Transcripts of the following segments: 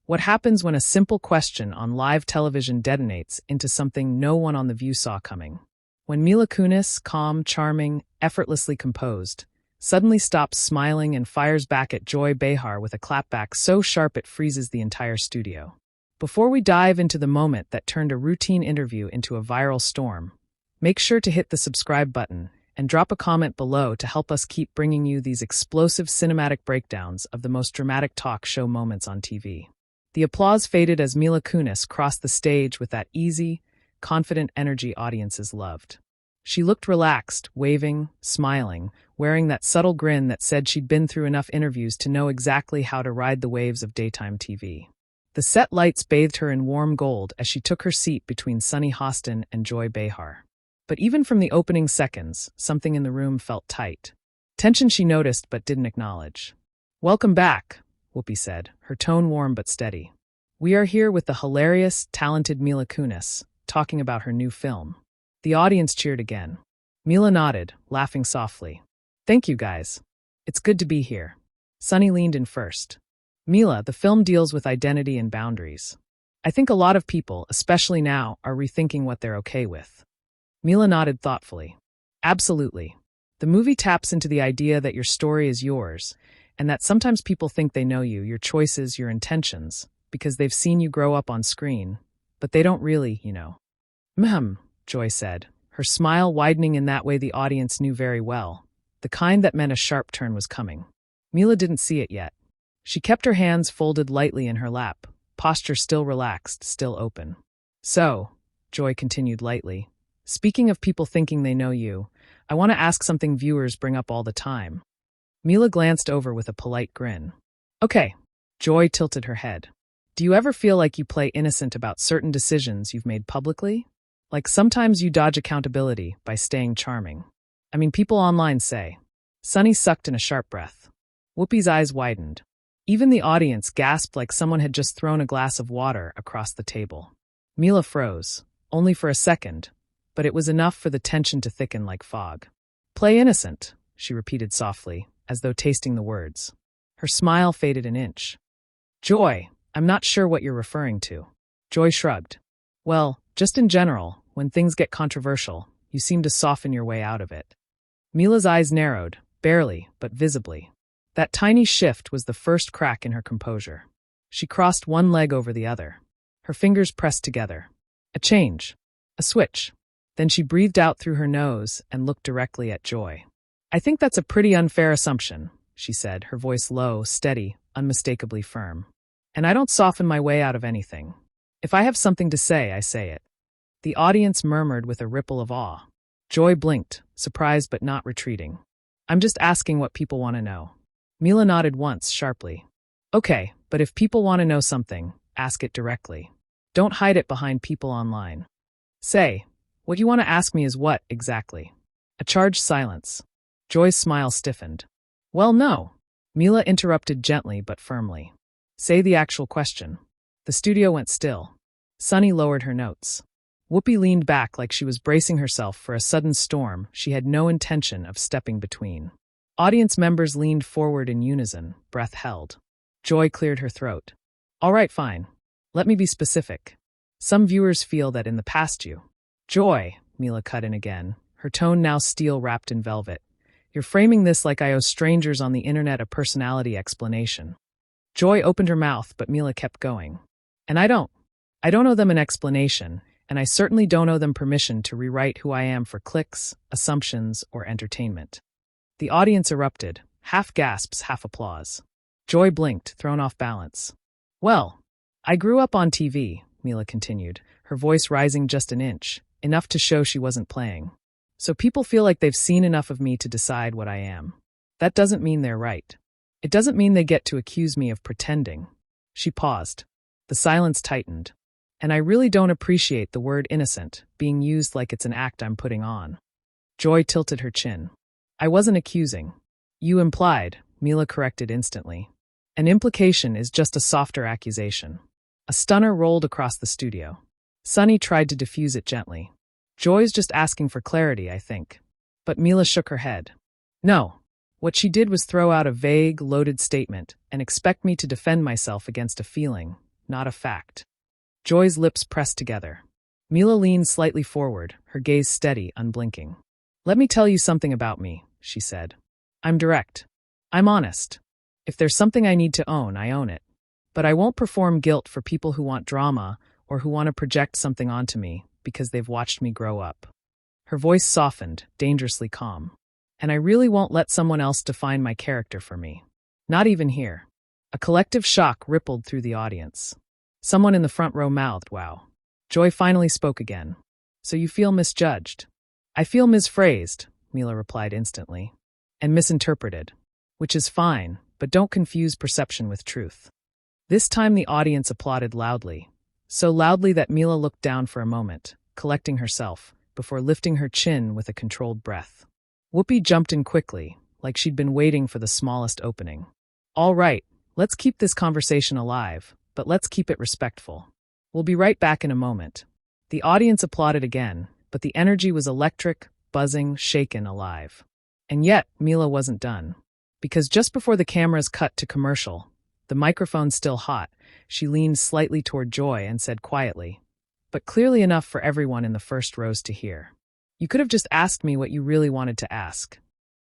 What happens when a simple question on live television detonates into something no one on The View saw coming? When Mila Kunis, calm, charming, effortlessly composed, suddenly stops smiling and fires back at Joy Behar with a clapback so sharp it freezes the entire studio. Before we dive into the moment that turned a routine interview into a viral storm, make sure to hit the subscribe button and drop a comment below to help us keep bringing you these explosive cinematic breakdowns of the most dramatic talk show moments on TV. The applause faded as Mila Kunis crossed the stage with that easy, confident energy audiences loved. She looked relaxed, waving, smiling, wearing that subtle grin that said she'd been through enough interviews to know exactly how to ride the waves of daytime TV. The set lights bathed her in warm gold as she took her seat between Sunny Hostin and Joy Behar. But even from the opening seconds, something in the room felt tight. Tension she noticed but didn't acknowledge. "Welcome back," Whoopi said, her tone warm but steady. "We are here with the hilarious, talented Mila Kunis, talking about her new film." The audience cheered again. Mila nodded, laughing softly. "Thank you, guys. It's good to be here." Sunny leaned in first. "Mila, the film deals with identity and boundaries. I think a lot of people, especially now, are rethinking what they're okay with." Mila nodded thoughtfully. "Absolutely. The movie taps into the idea that your story is yours, and that sometimes people think they know you, your choices, your intentions, because they've seen you grow up on screen, but they don't really, Joy said, her smile widening in that way the audience knew very well, the kind that meant a sharp turn was coming. Mila didn't see it yet. She kept her hands folded lightly in her lap, posture still relaxed, still open. "So," Joy continued lightly, "speaking of people thinking they know you, I want to ask something viewers bring up all the time." Mila glanced over with a polite grin. "Okay." Joy tilted her head. "Do you ever feel like you play innocent about certain decisions you've made publicly? Like sometimes you dodge accountability by staying charming? I mean, people online say." Sunny sucked in a sharp breath. Whoopi's eyes widened. Even the audience gasped like someone had just thrown a glass of water across the table. Mila froze, only for a second, but it was enough for the tension to thicken like fog. "Play innocent," she repeated softly, as though tasting the words. Her smile faded an inch. "Joy, I'm not sure what you're referring to." Joy shrugged. "Well, just in general, when things get controversial, you seem to soften your way out of it." Mila's eyes narrowed, barely, but visibly. That tiny shift was the first crack in her composure. She crossed one leg over the other. Her fingers pressed together. A change. A switch. Then she breathed out through her nose and looked directly at Joy. "I think that's a pretty unfair assumption," she said, her voice low, steady, unmistakably firm. "And I don't soften my way out of anything. If I have something to say, I say it." The audience murmured with a ripple of awe. Joy blinked, surprised but not retreating. "I'm just asking what people want to know." Mila nodded once, sharply. "Okay, but if people want to know something, ask it directly. Don't hide it behind people online. Say, what you want to ask me is what, exactly?" A charged silence. Joy's smile stiffened. "Well, no." Mila interrupted gently but firmly. "Say the actual question." The studio went still. Sunny lowered her notes. Whoopi leaned back like she was bracing herself for a sudden storm she had no intention of stepping between. Audience members leaned forward in unison, breath held. Joy cleared her throat. "All right, fine. Let me be specific. Some viewers feel that in the past you—" "Joy," Mila cut in again, her tone now steel wrapped in velvet. "You're framing this like I owe strangers on the internet a personality explanation." Joy opened her mouth, but Mila kept going. "And I don't owe them an explanation, and I certainly don't owe them permission to rewrite who I am for clicks, assumptions, or entertainment." The audience erupted, half gasps, half applause. Joy blinked, thrown off balance. "Well, I grew up on TV," Mila continued, her voice rising just an inch, enough to show she wasn't playing. "So people feel like they've seen enough of me to decide what I am. That doesn't mean they're right. It doesn't mean they get to accuse me of pretending." She paused. The silence tightened. "And I really don't appreciate the word innocent being used like it's an act I'm putting on." Joy tilted her chin. "I wasn't accusing. You implied," Mila corrected instantly. "An implication is just a softer accusation." A stunner rolled across the studio. Sunny tried to diffuse it gently. "Joy's just asking for clarity, I think." But Mila shook her head. "No. What she did was throw out a vague, loaded statement and expect me to defend myself against a feeling, not a fact. Joy's lips pressed together. Mila leaned slightly forward, her gaze steady, unblinking. "Let me tell you something about me," she said. "I'm direct. I'm honest. If there's something I need to own, I own it. But I won't perform guilt for people who want drama or who want to project something onto me because they've watched me grow up." Her voice softened, dangerously calm. "And I really won't let someone else define my character for me. Not even here." A collective shock rippled through the audience. Someone in the front row mouthed, "Wow." Joy finally spoke again. "So you feel misjudged?" "I feel misphrased," Mila replied instantly. "And misinterpreted. Which is fine, but don't confuse perception with truth." This time the audience applauded loudly. So loudly that Mila looked down for a moment, collecting herself, before lifting her chin with a controlled breath. Whoopi jumped in quickly, like she'd been waiting for the smallest opening. "All right, let's keep this conversation alive, but let's keep it respectful. We'll be right back in a moment." The audience applauded again, but the energy was electric, buzzing, shaken, alive. And yet, Mila wasn't done. Because just before the cameras cut to commercial, the microphone still hot, she leaned slightly toward Joy and said quietly, but clearly enough for everyone in the first rows to hear, "You could have just asked me what you really wanted to ask."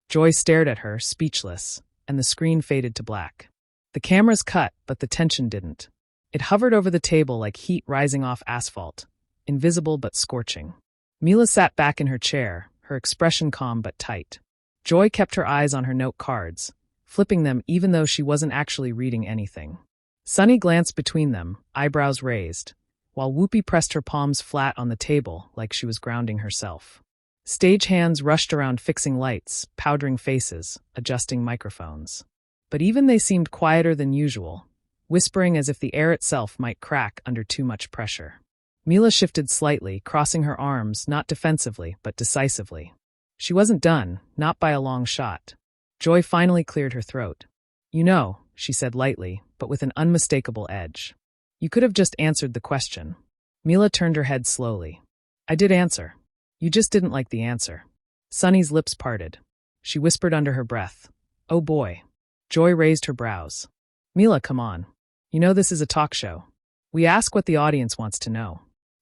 Joy stared at her, speechless, and the screen faded to black. The cameras cut, but the tension didn't. It hovered over the table like heat rising off asphalt, invisible but scorching. Mila sat back in her chair, her expression calm but tight. Joy kept her eyes on her note cards, flipping them even though she wasn't actually reading anything. Sunny glanced between them, eyebrows raised, while Whoopi pressed her palms flat on the table like she was grounding herself. Stage hands rushed around fixing lights, powdering faces, adjusting microphones. But even they seemed quieter than usual, whispering as if the air itself might crack under too much pressure. Mila shifted slightly, crossing her arms, not defensively, but decisively. She wasn't done, not by a long shot. Joy finally cleared her throat. "You know," she said lightly, but with an unmistakable edge. "You could have just answered the question." Mila turned her head slowly. "I did answer. You just didn't like the answer." Sunny's lips parted. She whispered under her breath, "Oh boy." Joy raised her brows. "Mila, come on. You know this is a talk show. We ask what the audience wants to know."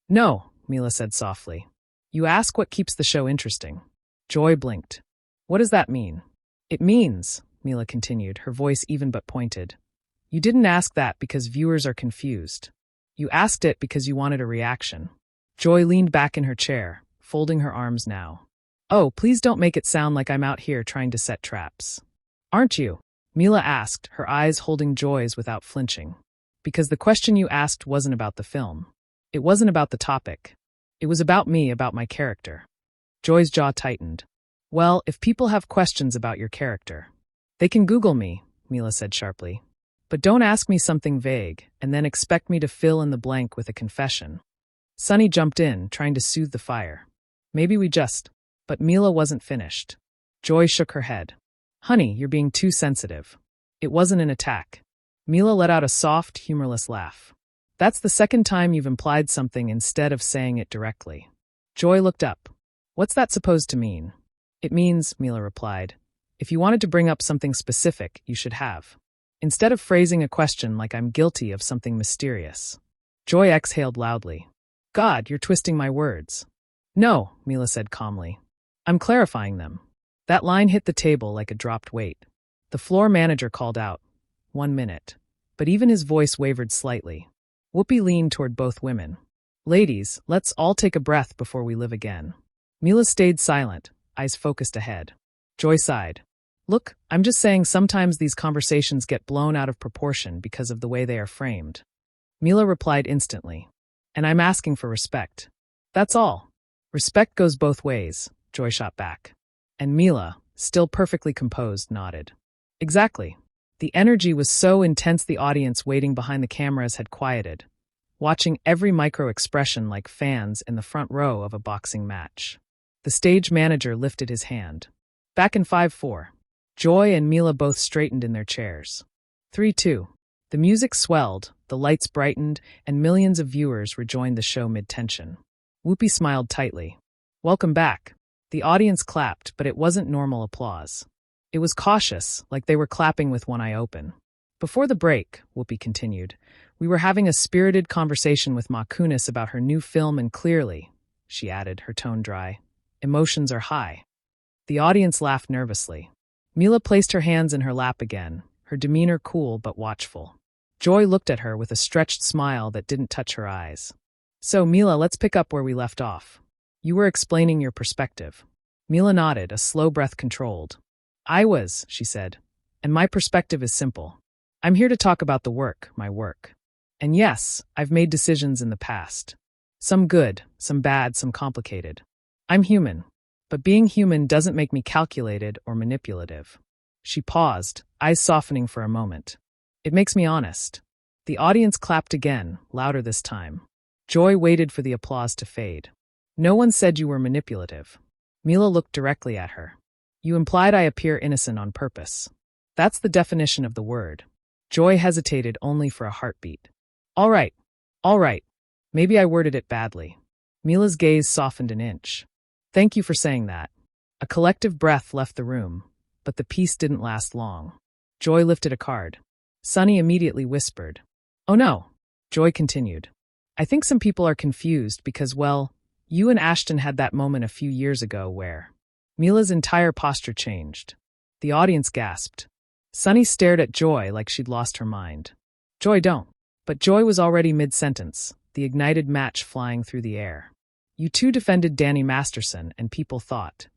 "No," Mila said softly. "You ask what keeps the show interesting." Joy blinked. "What does that mean?" "It means," Mila continued, her voice even but pointed, "you didn't ask that because viewers are confused. You asked it because you wanted a reaction." Joy leaned back in her chair, folding her arms now. "Oh, please don't make it sound like I'm out here trying to set traps." "Aren't you?" Mila asked, her eyes holding Joy's without flinching. "Because the question you asked wasn't about the film. It wasn't about the topic. It was about me, about my character." Joy's jaw tightened. "Well, if people have questions about your character, they can Google me," Mila said sharply. "But don't ask me something vague, and then expect me to fill in the blank with a confession." Sunny jumped in, trying to soothe the fire. "Maybe we just..." But Mila wasn't finished. Joy shook her head. "Honey, you're being too sensitive. It wasn't an attack." Mila let out a soft, humorless laugh. "That's the second time you've implied something instead of saying it directly." Joy looked up. "What's that supposed to mean?" "It means," Mila replied, "if you wanted to bring up something specific, you should have. Instead of phrasing a question like I'm guilty of something mysterious." Joy exhaled loudly. "God, you're twisting my words." "No," Mila said calmly. "I'm clarifying them." That line hit the table like a dropped weight. The floor manager called out, "1 minute." But even his voice wavered slightly. Whoopi leaned toward both women. "Ladies, let's all take a breath before we live again." Mila stayed silent, eyes focused ahead. Joy sighed. "Look, I'm just saying sometimes these conversations get blown out of proportion because of the way they are framed." Mila replied instantly. "And I'm asking for respect. That's all." "Respect goes both ways," Joy shot back. And Mila, still perfectly composed, nodded. "Exactly." The energy was so intense the audience waiting behind the cameras had quieted, watching every micro-expression like fans in the front row of a boxing match. The stage manager lifted his hand. "Back in 5-4. Joy and Mila both straightened in their chairs. 3-2. The music swelled, the lights brightened, and millions of viewers rejoined the show mid-tension. Whoopi smiled tightly. "Welcome back." The audience clapped, but it wasn't normal applause. It was cautious, like they were clapping with one eye open. Before the break, Whoopi continued, we were having a spirited conversation with Mila Kunis about her new film and clearly, she added, her tone dry, emotions are high. The audience laughed nervously. Mila placed her hands in her lap again, her demeanor cool but watchful. Joy looked at her with a stretched smile that didn't touch her eyes. So, Mila, let's pick up where we left off. You were explaining your perspective. Mila nodded, a slow breath controlled. I was, she said, and my perspective is simple. I'm here to talk about the work, my work. And yes, I've made decisions in the past. Some good, some bad, some complicated. I'm human, but being human doesn't make me calculated or manipulative. She paused, eyes softening for a moment. It makes me honest. The audience clapped again, louder this time. Joy waited for the applause to fade. No one said you were manipulative. Mila looked directly at her. You implied I appear innocent on purpose. That's the definition of the word. Joy hesitated only for a heartbeat. All right. Maybe I worded it badly. Mila's gaze softened an inch. Thank you for saying that. A collective breath left the room, but the peace didn't last long. Joy lifted a card. Sunny immediately whispered. Oh no. Joy continued. I think some people are confused because, well, you and Ashton had that moment a few years ago where Mila's entire posture changed. The audience gasped. Sunny stared at Joy like she'd lost her mind. Joy, don't. But Joy was already mid-sentence, the ignited match flying through the air. You two defended Danny Masterson, and people thought.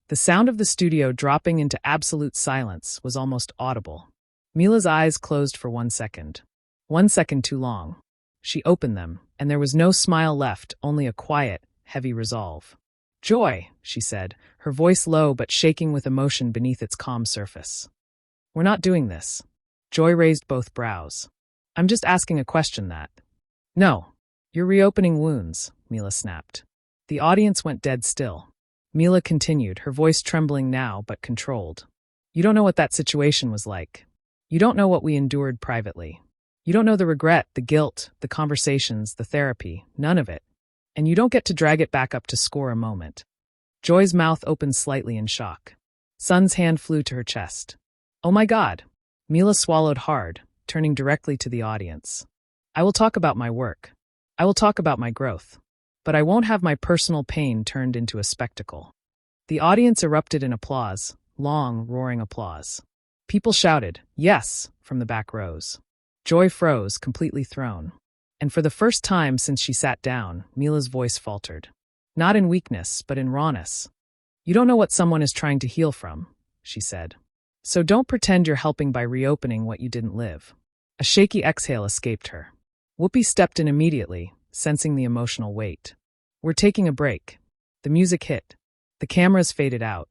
The sound of the studio dropping into absolute silence was almost audible. Mila's eyes closed for 1 second. 1 second too long. She opened them, and there was no smile left, only a quiet, heavy resolve. Joy, she said, her voice low but shaking with emotion beneath its calm surface. We're not doing this. Joy raised both brows. I'm just asking a question that. No. You're reopening wounds, Mila snapped. The audience went dead still. Mila continued, her voice trembling now but controlled. You don't know what that situation was like. You don't know what we endured privately. You don't know the regret, the guilt, the conversations, the therapy, none of it. And you don't get to drag it back up to score a moment. Joy's mouth opened slightly in shock. Sun's hand flew to her chest. Oh my God. Mila swallowed hard, turning directly to the audience. I will talk about my work. I will talk about my growth. But I won't have my personal pain turned into a spectacle. The audience erupted in applause, long, roaring applause. People shouted, yes, from the back rows. Joy froze, completely thrown. And for the first time since she sat down, Mila's voice faltered. Not in weakness, but in rawness. You don't know what someone is trying to heal from, she said. So don't pretend you're helping by reopening what you didn't live. A shaky exhale escaped her. Whoopi stepped in immediately, sensing the emotional weight. We're taking a break. The music hit. The cameras faded out.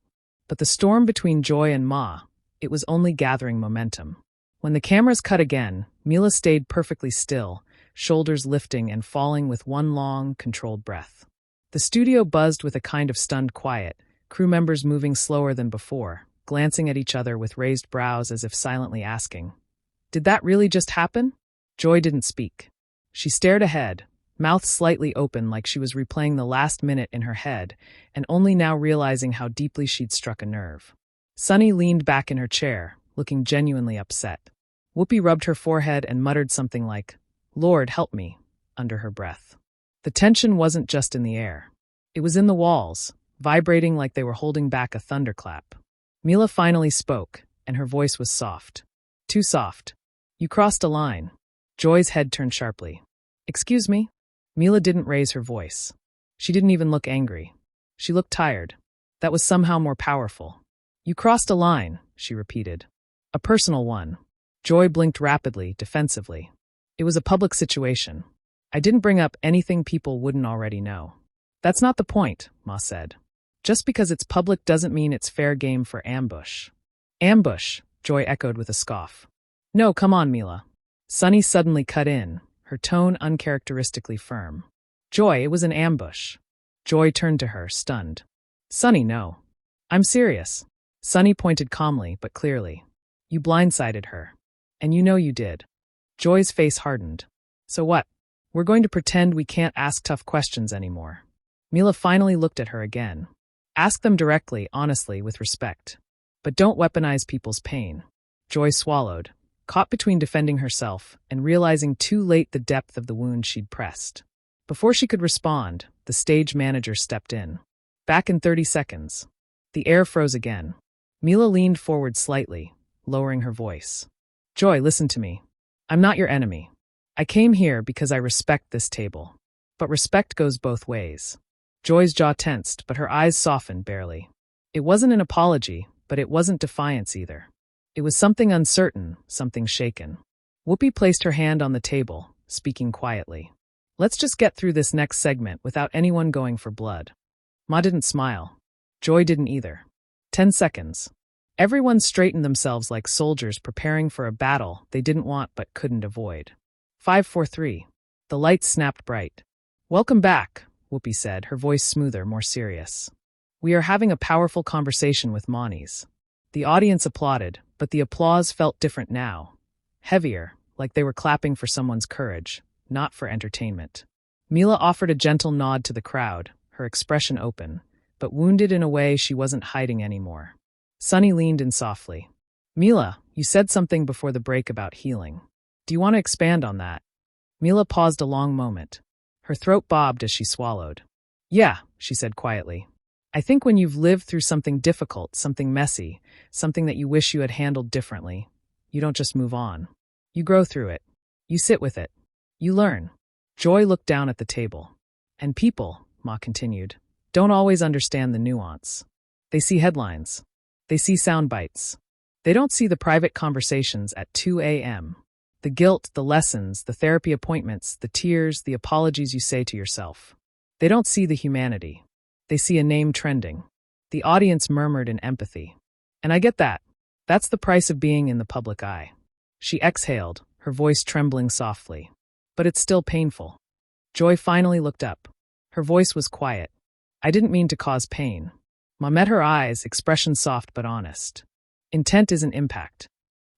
But the storm between Joy and Ma, it was only gathering momentum. When the cameras cut again, Mila stayed perfectly still, shoulders lifting and falling with one long, controlled breath. The studio buzzed with a kind of stunned quiet, crew members moving slower than before, glancing at each other with raised brows as if silently asking, did that really just happen? Joy didn't speak. She stared ahead, mouth slightly open like she was replaying the last minute in her head, and only now realizing how deeply she'd struck a nerve. Sunny leaned back in her chair, looking genuinely upset. Whoopi rubbed her forehead and muttered something like, Lord, help me, under her breath. The tension wasn't just in the air. It was in the walls, vibrating like they were holding back a thunderclap. Mila finally spoke, and her voice was soft. Too soft. You crossed a line. Joy's head turned sharply. Excuse me? Mila didn't raise her voice. She didn't even look angry. She looked tired. That was somehow more powerful. You crossed a line, she repeated. A personal one. Joy blinked rapidly, defensively. It was a public situation. I didn't bring up anything people wouldn't already know. That's not the point, Ma said. Just because it's public doesn't mean it's fair game for ambush. Ambush, Joy echoed with a scoff. No, come on, Mila. Sunny suddenly cut in, her tone uncharacteristically firm. Joy, it was an ambush. Joy turned to her, stunned. Sunny, no. I'm serious. Sunny pointed calmly, but clearly. You blindsided her. And you know you did. Joy's face hardened. So what? We're going to pretend we can't ask tough questions anymore. Mila finally looked at her again. Ask them directly, honestly, with respect. But don't weaponize people's pain. Joy swallowed. caught between defending herself and realizing too late the depth of the wound she'd pressed. Before she could respond, the stage manager stepped in. Back in 30 seconds. The air froze again. Mila leaned forward slightly, lowering her voice. Joy, listen to me. I'm not your enemy. I came here because I respect this table. But respect goes both ways. Joy's jaw tensed, but her eyes softened barely. It wasn't an apology, but it wasn't defiance either. It was something uncertain, something shaken. Whoopi placed her hand on the table, speaking quietly. Let's just get through this next segment without anyone going for blood. Ma didn't smile. Joy didn't either. 10 seconds. Everyone straightened themselves like soldiers preparing for a battle they didn't want but couldn't avoid. 5, 4, 3. The lights snapped bright. Welcome back, Whoopi said, her voice smoother, more serious. We are having a powerful conversation with Monies. The audience applauded, but the applause felt different now. Heavier, like they were clapping for someone's courage, not for entertainment. Mila offered a gentle nod to the crowd, her expression open, but wounded in a way she wasn't hiding anymore. Sunny leaned in softly. Mila, you said something before the break about healing. Do you want to expand on that? Mila paused a long moment. Her throat bobbed as she swallowed. Yeah, she said quietly. I think when you've lived through something difficult, something messy, something that you wish you had handled differently, you don't just move on. You grow through it. You sit with it. You learn. Joy looked down at the table. And people, Ma continued, don't always understand the nuance. They see headlines. They see sound bites. They don't see the private conversations at 2 a.m. The guilt, the lessons, the therapy appointments, the tears, the apologies you say to yourself. They don't see the humanity. They see a name trending. The audience murmured in empathy. And I get that. That's the price of being in the public eye. She exhaled, her voice trembling softly. But it's still painful. Joy finally looked up. Her voice was quiet. I didn't mean to cause pain. Ma met her eyes, expression soft but honest. Intent isn't impact.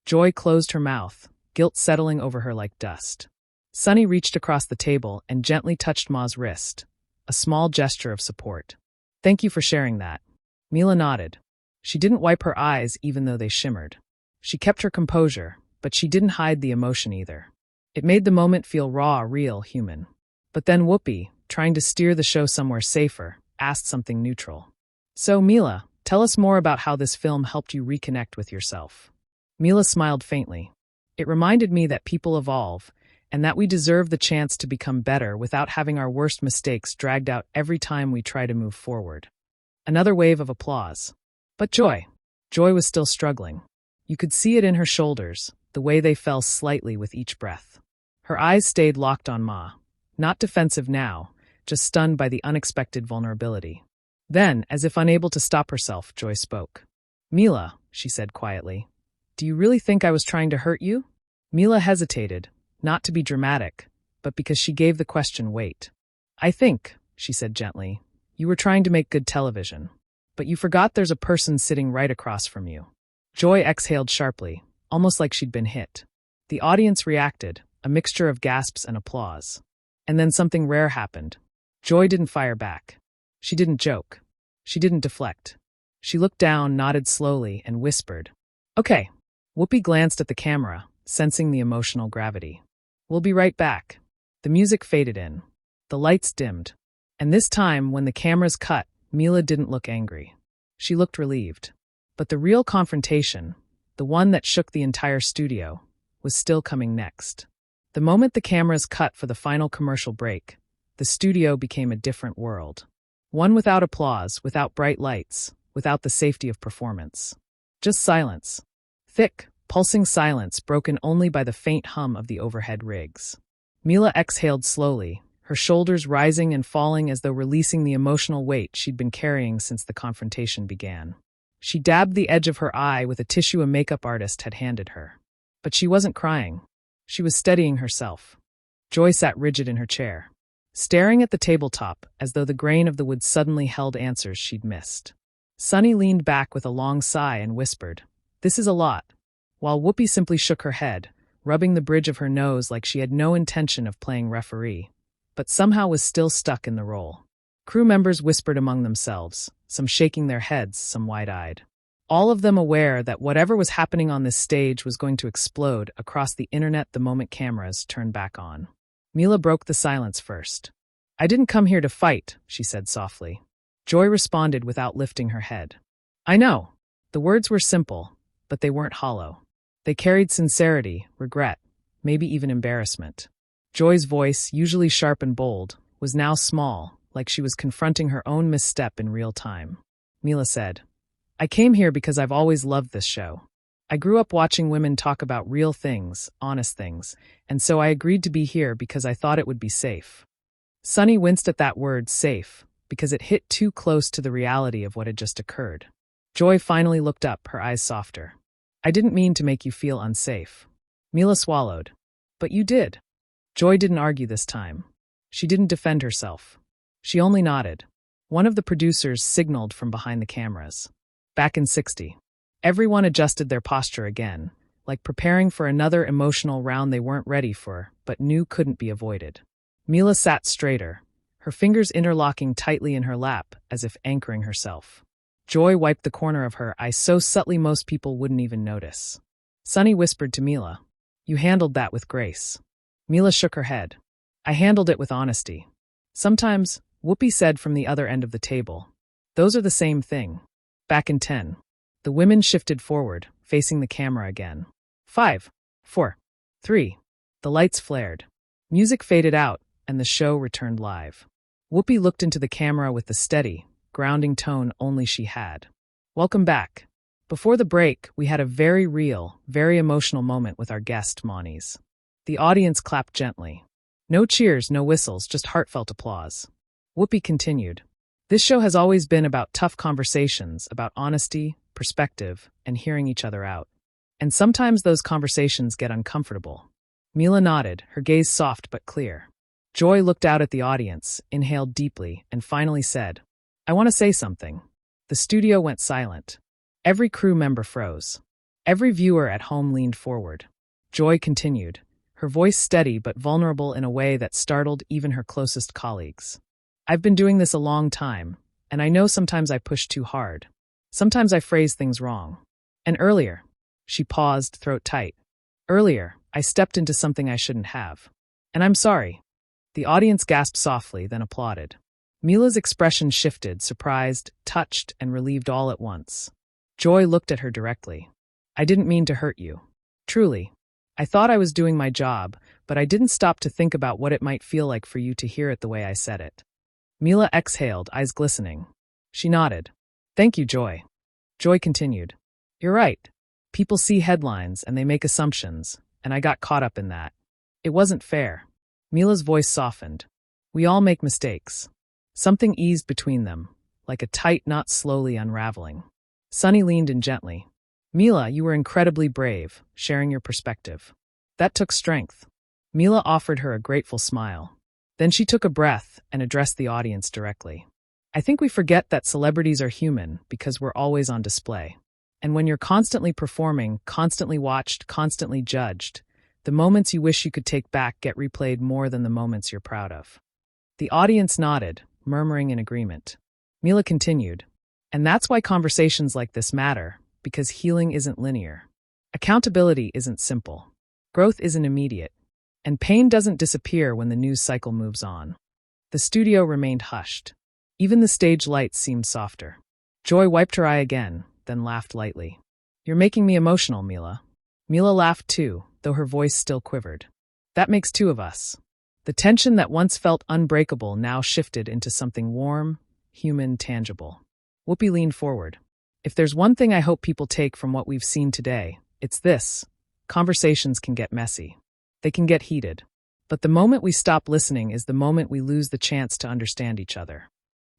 Joy closed her mouth, guilt settling over her like dust. Sunny reached across the table and gently touched Ma's wrist, a small gesture of support. Thank you for sharing that. Mila nodded. She didn't wipe her eyes even though they shimmered. She kept her composure, but she didn't hide the emotion either. It made the moment feel raw, real, human. But then Whoopi, trying to steer the show somewhere safer, asked something neutral. So, Mila, tell us more about how this film helped you reconnect with yourself. Mila smiled faintly. It reminded me that people evolve, and that we deserve the chance to become better without having our worst mistakes dragged out every time we try to move forward. Another wave of applause. But Joy was still struggling. You could see it in her shoulders, the way they fell slightly with each breath. Her eyes stayed locked on Ma, not defensive now, just stunned by the unexpected vulnerability. Then, as if unable to stop herself, Joy spoke. Mila, she said quietly, do you really think I was trying to hurt you? Mila hesitated, not to be dramatic, but because she gave the question weight. I think, she said gently, you were trying to make good television. But you forgot there's a person sitting right across from you. Joy exhaled sharply, almost like she'd been hit. The audience reacted, a mixture of gasps and applause. And then something rare happened. Joy didn't fire back. She didn't joke. She didn't deflect. She looked down, nodded slowly, and whispered, Okay. Whoopi glanced at the camera, sensing the emotional gravity. We'll be right back. The music faded in. The lights dimmed. And this time, when the cameras cut, Mila didn't look angry. She looked relieved. But the real confrontation, the one that shook the entire studio, was still coming next. The moment the cameras cut for the final commercial break, the studio became a different world. One without applause, without bright lights, without the safety of performance. Just silence. Thick, pulsing silence broken only by the faint hum of the overhead rigs. Mila exhaled slowly, her shoulders rising and falling as though releasing the emotional weight she'd been carrying since the confrontation began. She dabbed the edge of her eye with a tissue a makeup artist had handed her. But she wasn't crying. She was steadying herself. Joy sat rigid in her chair, staring at the tabletop as though the grain of the wood suddenly held answers she'd missed. Sunny leaned back with a long sigh and whispered, This is a lot, while Whoopi simply shook her head, rubbing the bridge of her nose like she had no intention of playing referee, but somehow was still stuck in the role. Crew members whispered among themselves, some shaking their heads, some wide-eyed. all of them aware that whatever was happening on this stage was going to explode across the internet the moment cameras turned back on. Mila broke the silence first. "I didn't come here to fight," she said softly. Joy responded without lifting her head. "I know." The words were simple, but they weren't hollow. They carried sincerity, regret, maybe even embarrassment. Joy's voice, usually sharp and bold, was now small, like she was confronting her own misstep in real time. Mila said, "I came here because I've always loved this show. I grew up watching women talk about real things, honest things, and so I agreed to be here because I thought it would be safe." Sunny winced at that word, safe, because it hit too close to the reality of what had just occurred. Joy finally looked up, her eyes softer. "I didn't mean to make you feel unsafe." Mila swallowed. "But you did." Joy didn't argue this time. She didn't defend herself. She only nodded. One of the producers signaled from behind the cameras. Back in 60. Everyone adjusted their posture again, like preparing for another emotional round they weren't ready for, but knew couldn't be avoided. Mila sat straighter, her fingers interlocking tightly in her lap, as if anchoring herself. Joy wiped the corner of her eye so subtly most people wouldn't even notice. Sunny whispered to Mila, "You handled that with grace." Mila shook her head. "I handled it with honesty." "Sometimes," Whoopi said from the other end of the table. "Those are the same thing." Back in 10. The women shifted forward, facing the camera again. 5, 4, 3. The lights flared. Music faded out, and the show returned live. Whoopi looked into the camera with the steady, grounding tone only she had. "Welcome back. Before the break, we had a very real, very emotional moment with our guest, Moniz." The audience clapped gently. No cheers, no whistles, just heartfelt applause. Whoopi continued. "This show has always been about tough conversations, about honesty, perspective, and hearing each other out. And sometimes those conversations get uncomfortable." Mila nodded, her gaze soft but clear. Joy looked out at the audience, inhaled deeply, and finally said, "I want to say something." The studio went silent. Every crew member froze. Every viewer at home leaned forward. Joy continued, her voice steady but vulnerable in a way that startled even her closest colleagues. "I've been doing this a long time, and I know sometimes I push too hard. Sometimes I phrase things wrong. And earlier," she paused, throat tight, "earlier, I stepped into something I shouldn't have. And I'm sorry." The audience gasped softly, then applauded. Mila's expression shifted, surprised, touched, and relieved all at once. Joy looked at her directly. "I didn't mean to hurt you. Truly. I thought I was doing my job, but I didn't stop to think about what it might feel like for you to hear it the way I said it." Mila exhaled, eyes glistening. She nodded. "Thank you, Joy." Joy continued. "You're right. People see headlines and they make assumptions, and I got caught up in that. It wasn't fair." Mila's voice softened. "We all make mistakes." Something eased between them, like a tight knot slowly unraveling. Sunny leaned in gently. "Mila, you were incredibly brave, sharing your perspective. That took strength." Mila offered her a grateful smile. Then she took a breath and addressed the audience directly. "I think we forget that celebrities are human because we're always on display. And when you're constantly performing, constantly watched, constantly judged, the moments you wish you could take back get replayed more than the moments you're proud of." The audience nodded, murmuring in agreement. Mila continued, "And that's why conversations like this matter, because healing isn't linear. Accountability isn't simple. Growth isn't immediate. And pain doesn't disappear when the news cycle moves on." The studio remained hushed. Even the stage lights seemed softer. Joy wiped her eye again, then laughed lightly. "You're making me emotional, Mila." Mila laughed too, though her voice still quivered. "That makes two of us." The tension that once felt unbreakable now shifted into something warm, human, tangible. Whoopi leaned forward. "If there's one thing I hope people take from what we've seen today, it's this. Conversations can get messy. They can get heated. But the moment we stop listening is the moment we lose the chance to understand each other."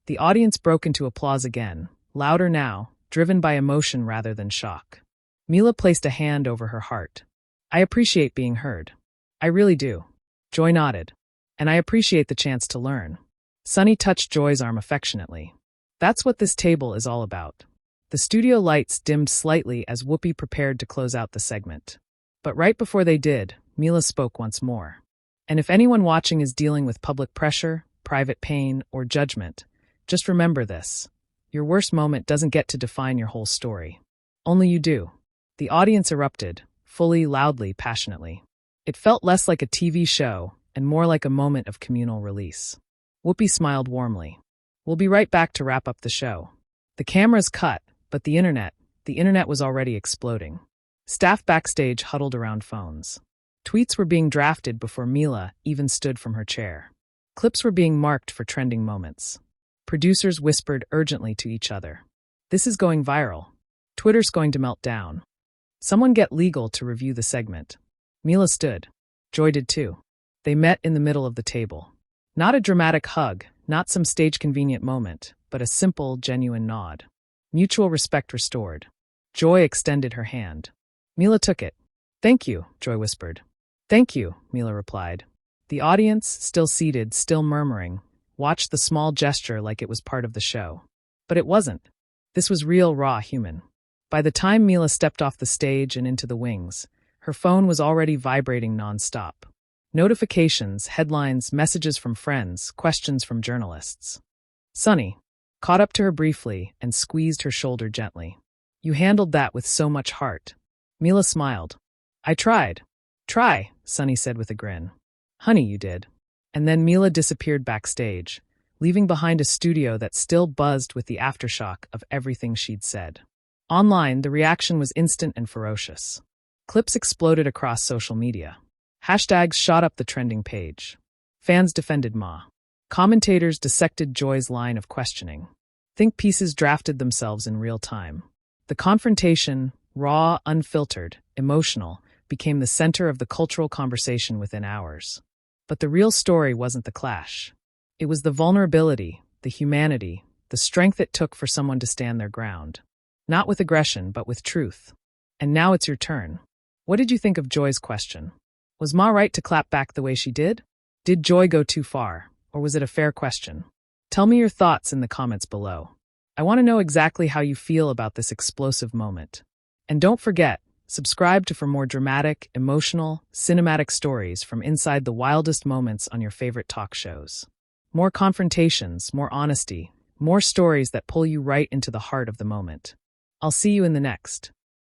The audience broke into applause again, louder now, driven by emotion rather than shock. Mila placed a hand over her heart. "I appreciate being heard. I really do." Joy nodded. "And I appreciate the chance to learn." Sunny touched Joy's arm affectionately. "That's what this table is all about." The studio lights dimmed slightly as Whoopi prepared to close out the segment. But right before they did, Mila spoke once more. "And if anyone watching is dealing with public pressure, private pain, or judgment, just remember this. Your worst moment doesn't get to define your whole story. Only you do. The audience erupted, fully, loudly, passionately. It felt less like a TV show and more like a moment of communal release. Whoopi smiled warmly. We'll be right back to wrap up the show. The cameras cut, but the internet was already exploding. Staff backstage huddled around phones. Tweets were being drafted before Mila even stood from her chair. Clips were being marked for trending moments. Producers whispered urgently to each other. This is going viral. Twitter's going to melt down. Someone get legal to review the segment. Mila stood. Joy did too. They met in the middle of the table. Not a dramatic hug, not some stage-convenient moment, but a simple, genuine nod. Mutual respect restored. Joy extended her hand. Mila took it. Thank you, Joy whispered. Thank you, Mila replied. The audience, still seated, still murmuring, watched the small gesture like it was part of the show. But it wasn't. This was real, raw, human. By the time Mila stepped off the stage and into the wings, her phone was already vibrating nonstop. Notifications, headlines, messages from friends, questions from journalists. Sunny caught up to her briefly and squeezed her shoulder gently. You handled that with so much heart. Mila smiled. I tried. Try, Sunny said with a grin. Honey, you did. And then Mila disappeared backstage, leaving behind a studio that still buzzed with the aftershock of everything she'd said. Online, the reaction was instant and ferocious. Clips exploded across social media. Hashtags shot up the trending page. Fans defended Ma. Commentators dissected Joy's line of questioning. Think pieces drafted themselves in real time. The confrontation, raw, unfiltered, emotional, became the center of the cultural conversation within hours. But the real story wasn't the clash. It was the vulnerability, the humanity, the strength it took for someone to stand their ground. Not with aggression, but with truth. And now it's your turn. What did you think of Joy's question? Was Ma right to clap back the way she did? Did Joy go too far, or was it a fair question? Tell me your thoughts in the comments below. I want to know exactly how you feel about this explosive moment. And don't forget, subscribe for more dramatic, emotional, cinematic stories from inside the wildest moments on your favorite talk shows. More confrontations, more honesty, more stories that pull you right into the heart of the moment. I'll see you in the next.